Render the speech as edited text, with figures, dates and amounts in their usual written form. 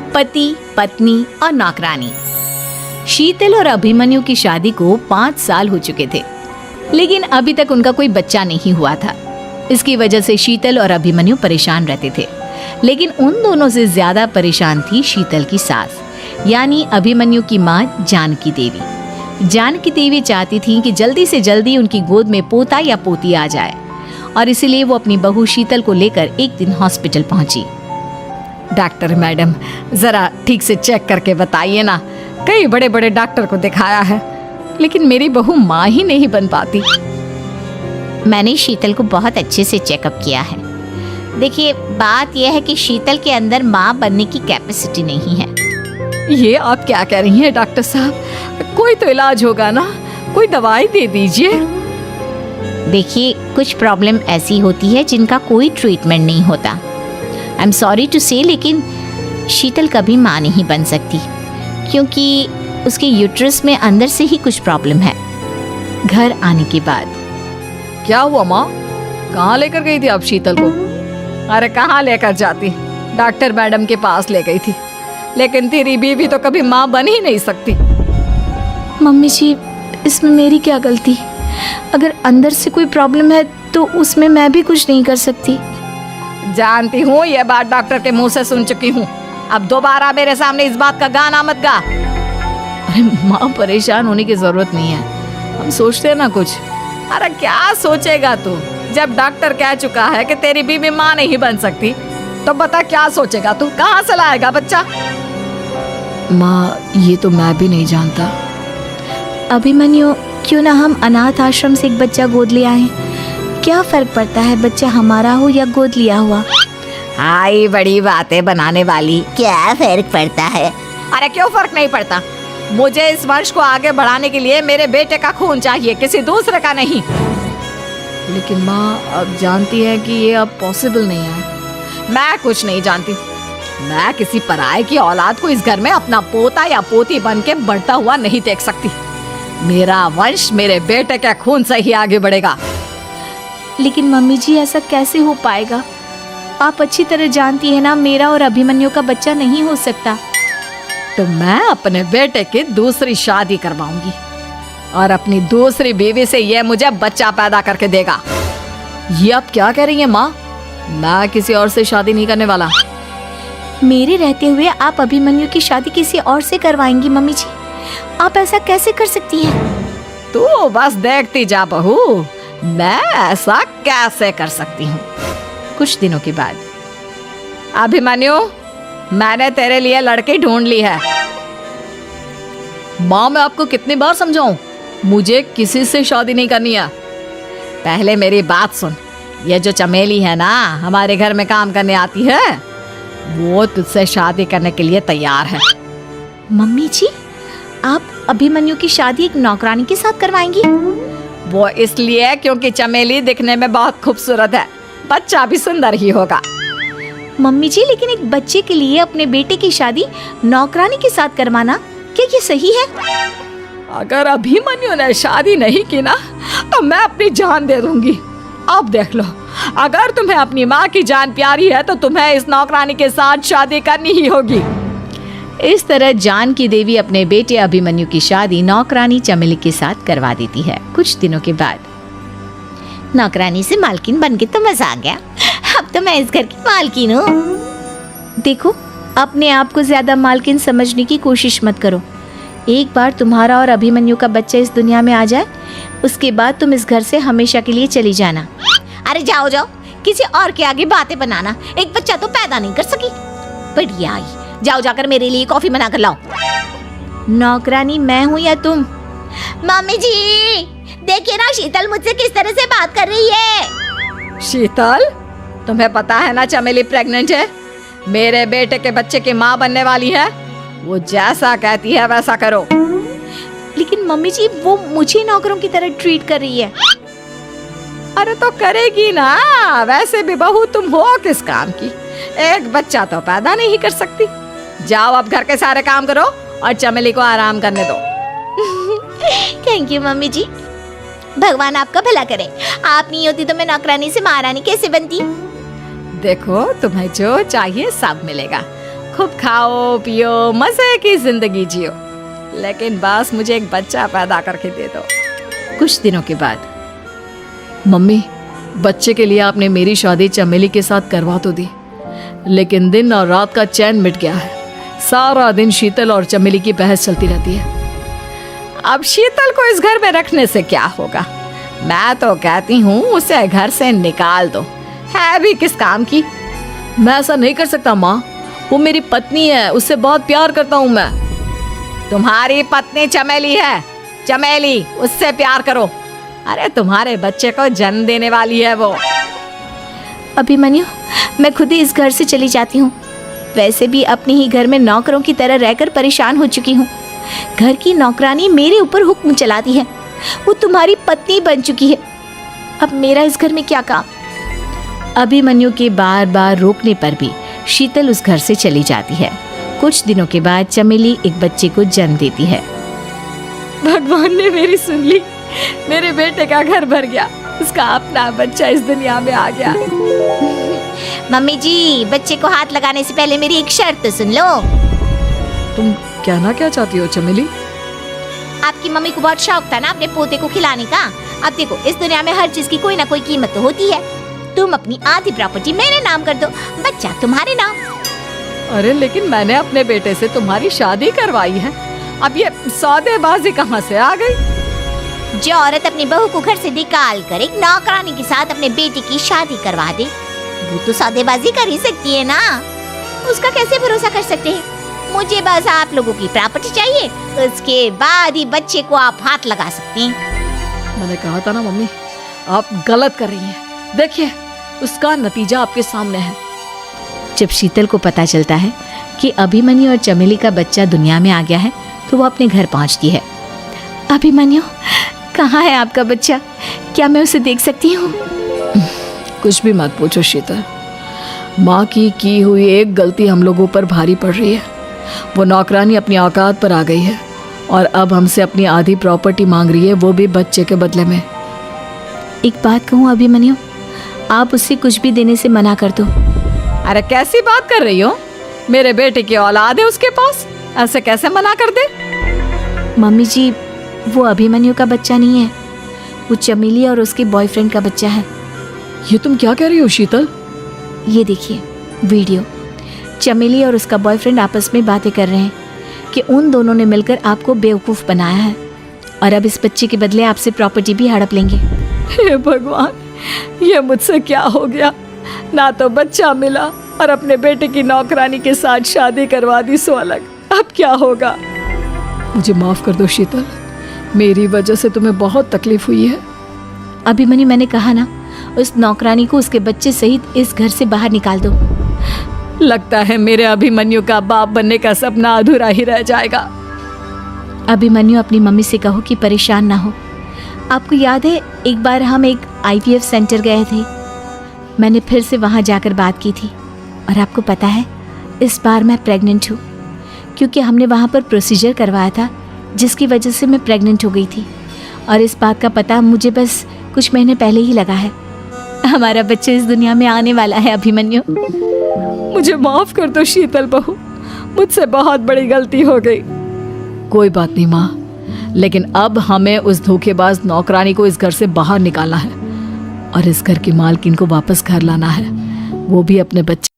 पति, पत्नी और नौकरानी। शीतल और अभिमन्यु की शादी को 5 साल हो चुके थे, लेकिन अभी तक उनका कोई बच्चा नहीं हुआ था। इसकी वजह से शीतल और अभिमन्यु परेशान रहते थे, लेकिन उन दोनों से ज्यादा परेशान थी शीतल की सास, यानी अभिमन्यु की माँ जानकी देवी। जानकी देवी चाहती थी कि जल्दी से जल्दी उनकी गोद में पोता या पोती आ जाए, और इसीलिए वो अपनी बहू शीतल को लेकर एक दिन हॉस्पिटल पहुंची। डॉक्टर मैडम, जरा ठीक से चेक करके बताइए ना। कई बड़े बड़े डॉक्टर को दिखाया है, लेकिन मेरी बहू माँ ही नहीं बन पाती। मैंने शीतल को बहुत अच्छे से चेकअप किया है। देखिए, बात यह है कि शीतल के अंदर माँ बनने की कैपेसिटी नहीं है। ये आप क्या कह रही हैं डॉक्टर साहब? कोई तो इलाज होगा ना, कोई दवाई दे दीजिए। देखिए, कुछ प्रॉब्लम ऐसी होती है जिनका कोई ट्रीटमेंट नहीं होता। आई एम सॉरी टू से, लेकिन शीतल कभी माँ नहीं बन सकती, क्योंकि उसके यूट्रस में अंदर से ही कुछ प्रॉब्लम है। घर आने के बाद क्या हुआ माँ? कहाँ लेकर गई थी आप शीतल को? अरे कहाँ लेकर जाती, डॉक्टर मैडम के पास ले गई थी, लेकिन तेरी बीवी तो कभी माँ बन ही नहीं सकती। मम्मी जी, इसमें मेरी क्या गलती? अगर अंदर से कोई प्रॉब्लम है तो उसमें मैं भी कुछ नहीं कर सकती। जानती हूँ, ये बात डॉक्टर के मुंह से सुन चुकी हूँ। अब दोबारा मेरे सामने इस बात का गाना मत गा। अरे माँ, परेशान होने की जरूरत नहीं है, हम सोचते हैं ना कुछ। अरे क्या सोचेगा तू? जब डॉक्टर कह चुका है कि तेरी बीवी माँ नहीं बन सकती, तो बता क्या सोचेगा तू? कहाँ से लाएगा बच्चा? माँ, ये तो मैं भी नहीं जानता। अभिमन्यु, क्यों ना हम अनाथ आश्रम से एक बच्चा गोद ले आए? क्या फर्क पड़ता है बच्चा हमारा हो या गोद लिया हुआ? हाय, बड़ी बातें बनाने वाली। क्या फर्क पड़ता है? अरे क्यों फर्क नहीं पड़ता? मुझे इस वंश को आगे बढ़ाने के लिए मेरे बेटे का खून चाहिए, किसी दूसरे का नहीं। लेकिन माँ, अब जानती है कि ये अब पॉसिबल नहीं है। मैं कुछ नहीं जानती। मैं किसी पराये की औलाद को इस घर में अपना पोता या पोती बन के बढ़ता हुआ नहीं देख सकती। मेरा वंश मेरे बेटे के खून से ही आगे बढ़ेगा। लेकिन मम्मी जी, ऐसा कैसे हो पाएगा? आप अच्छी तरह जानती है ना, मेरा और अभिमन्यु का बच्चा नहीं हो सकता। तो मैं अपने बेटे की दूसरी शादी करवाऊंगी, और अपनी दूसरी बीवी से ये मुझे बच्चा पैदा करके देगा। ये आप क्या कह रही हैं माँ? मैं किसी और से शादी नहीं करने वाला। मेरे रहते हुए आप अभिमन्यु की शादी किसी और से करवाएंगी? मम्मी जी, आप ऐसा कैसे कर सकती हैं? तू बस देखती जा बहू, मैं ऐसा कैसे कर सकती हूँ। कुछ दिनों के बाद, अभिमन्यु, मैंने तेरे लिए लड़की ढूंढ ली है। माँ, मैं आपको कितनी बार समझाऊं? मुझे किसी से शादी नहीं करनी है। पहले मेरी बात सुन। ये जो चमेली है ना, हमारे घर में काम करने आती है, वो तुझसे शादी करने के लिए तैयार है। मम्मी जी, आप अभिमन्यु की शादी एक नौकरानी के साथ करवाएंगी? वो इसलिए क्योंकि चमेली दिखने में बहुत खूबसूरत है, बच्चा भी सुंदर ही होगा। मम्मी जी, लेकिन एक बच्चे के लिए अपने बेटे की शादी नौकरानी के साथ करवाना, क्या ये सही है? अगर अभिमन्यु ने शादी नहीं की ना, तो मैं अपनी जान दे दूंगी। अब देख लो, अगर तुम्हें अपनी माँ की जान प्यारी है तो तुम्हें इस नौकरानी के साथ शादी करनी ही होगी। इस तरह जानकी देवी अपने बेटे अभिमन्यु की शादी नौकरानी चमेली के साथ करवा देती है। कुछ दिनों के बाद, नौकरानी से मालकिन बन के तो मजा आ गया। अब तो मैं इस घर की मालकिन हूँ। देखो, अपने आप को ज्यादा मालकिन समझने की कोशिश मत करो। एक बार तुम्हारा और अभिमन्यु का बच्चा इस दुनिया में आ जाए, उसके बाद तुम इस घर से हमेशा के लिए चली जाना। अरे जाओ जाओ, किसी और के आगे बातें बनाना। एक बच्चा तो पैदा नहीं कर सकी। बढ़िया आई, जाओ जाकर मेरे लिए कॉफी बना कर लाओ। नौकरानी मैं हूँ या तुम? मम्मी जी, देखिए ना शीतल मुझसे किस तरह से बात कर रही है। शीतल, तुम्हें पता है ना चमेली प्रेग्नेंट है, मेरे बेटे के बच्चे की माँ बनने वाली है। वो जैसा कहती है वैसा करो। लेकिन मम्मी जी, वो मुझे नौकरों की तरह ट्रीट कर रही है। अरे तो करेगी ना, वैसे भी बहू तुम हो किस काम की? एक बच्चा तो पैदा नहीं कर सकती। जाओ अब घर के सारे काम करो और चमेली को आराम करने दो। थैंक यू मम्मी जी, भगवान आपका भला करे। आप नहीं होती तो मैं नौकरानी से महारानी कैसे बनती। देखो, तुम्हें जो चाहिए सब मिलेगा, खूब खाओ पियो, मजे की जिंदगी जियो, लेकिन बस मुझे एक बच्चा पैदा करके दे दो। कुछ दिनों के बाद, मम्मी, बच्चे के लिए आपने मेरी शादी चमेली के साथ करवा तो दी, लेकिन दिन और रात का चैन मिट गया है। सारा दिन शीतल और चमेली की बहस चलती रहती है। अब शीतल को इस घर में रखने से क्या होगा? मैं तो कहती हूँ उसे घर से निकाल दो, है भी किस काम की। मैं ऐसा नहीं कर सकता माँ, वो मेरी पत्नी है, उससे बहुत प्यार करता हूँ मैं। तुम्हारी पत्नी चमेली है, चमेली, उससे प्यार करो। अरे तुम्हारे बच्चे को जन्म देने वाली है वो। अभिमन्यु, मैं खुद ही इस घर से चली जाती हूँ। वैसे भी अपने ही घर में नौकरों की तरह रहकर परेशान हो चुकी हूँ। घर की नौकरानी मेरे ऊपर हुक्म चलाती है, वो तुम्हारी पत्नी बन चुकी है। अब मेरा इस घर में क्या काम? अभिमन्यु के बार बार रोकने पर भी शीतल उस घर से चली जाती है। कुछ दिनों के बाद चमेली एक बच्चे को जन्म देती है। भगवान ने मेरी सुन ली, मेरे बेटे का घर भर गया, उसका अपना बच्चा इस दुनिया में आ गया। मम्मी जी, बच्चे को हाथ लगाने से पहले मेरी एक शर्त तो सुन लो। तुम कहना क्या चाहती हो चमेली? आपकी मम्मी को बहुत शौक था ना अपने पोते को खिलाने का। अब देखो, इस दुनिया में हर चीज की कोई ना कोई कीमत तो होती है। तुम अपनी आधी प्रॉपर्टी मेरे नाम कर दो, बच्चा तुम्हारे नाम। अरे लेकिन मैंने अपने बेटे से तुम्हारी शादी करवाई है, अब ये सौदेबाजी कहाँ से आ गई? जो औरत अपनी बहू को घर से निकाल कर एक नौकरानी के साथ अपने बेटे की शादी करवा दे, वो तो सौदेबाजी कर ही सकती है ना। उसका कैसे भरोसा कर सकते हैं? मुझे बस आप लोगों की प्रॉपर्टी चाहिए, उसके बाद ही बच्चे को आप हाथ लगा सकते हैं। मैंने कहा था ना मम्मी, आप गलत कर रही हैं। देखिए, उसका नतीजा आपके सामने है। जब शीतल को पता चलता है कि अभिमन्यु और चमेली का बच्चा दुनिया में आ गया है, तो वो अपने घर पहुंचती है। अभिमन्यु, कहाँ है आपका बच्चा? क्या मैं उसे देख सकती हूँ? कुछ भी मत पूछो शीतल, माँ की हुई एक गलती हम लोगों पर भारी पड़ रही है। वो नौकरानी अपनी औकात पर आ गई है और अब हमसे अपनी आधी प्रॉपर्टी मांग रही है, वो भी बच्चे के बदले में। एक बात कहूँ अभिमन्यु, आप उससे कुछ भी देने से मना कर दो। अरे कैसी बात कर रही हो? मेरे बेटे की औलाद है उसके पास, ऐसे कैसे मना कर दे? मम्मी जी, वो अभिमन्यु का बच्चा नहीं है, वो चमेली और उसके बॉयफ्रेंड का बच्चा है। ये तुम क्या कह रही हो शीतल? ये देखिए वीडियो, चमेली और उसका बॉयफ्रेंड आपस में बातें कर रहे हैं कि उन दोनों ने मिलकर आपको बेवकूफ़ बनाया है और अब इस बच्चे के बदले आपसे प्रॉपर्टी भी हड़प लेंगे। हे भगवान, ये मुझसे क्या हो गया? ना तो बच्चा मिला और अपने बेटे की नौकरानी के साथ शादी करवा दी, सो अलग। अब क्या होगा? मुझे माफ़ कर दो शीतल, मेरी वजह से तुम्हें बहुत तकलीफ हुई है। अभिमन्यु, मैंने कहा ना, उस नौकरानी को उसके बच्चे सहित इस घर से बाहर निकाल दो। लगता है मेरे अभिमन्यु का बाप बनने का सपना अधूरा ही रह जाएगा। अभिमन्यु, अपनी मम्मी से कहो कि परेशान ना हो। आपको याद है एक बार हम एक IVF सेंटर गए थे, मैंने फिर से वहाँ जाकर बात की थी और आपको पता है इस बार मैं प्रेग्नेंट हूँ, क्योंकि हमने वहाँ पर प्रोसीजर करवाया था जिसकी वजह से मैं प्रेग्नेंट हो गई थी और इस बात का पता मुझे बस कुछ महीने पहले ही लगा है। हमारा बच्चा इस दुनिया में आने वाला है अभिमन्यु। मुझे माफ कर दो शीतल बहू, मुझसे बहुत बड़ी गलती हो गई। कोई बात नहीं माँ, लेकिन अब हमें उस धोखेबाज नौकरानी को इस घर से बाहर निकालना है और इस घर की मालकिन को वापस घर लाना है, वो भी अपने बच्चे